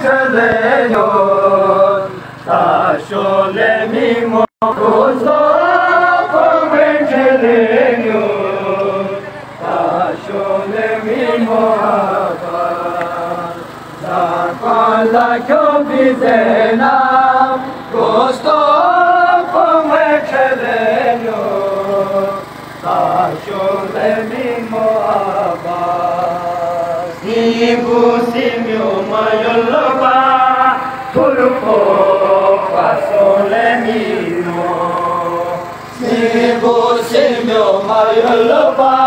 Señor, le mismo gozo con el Señor, le mismo agua, la copicena, gozo con el Señor, le mismo agua, si busimio mayoloba, turco pasole mismo, si busimio mayoloba.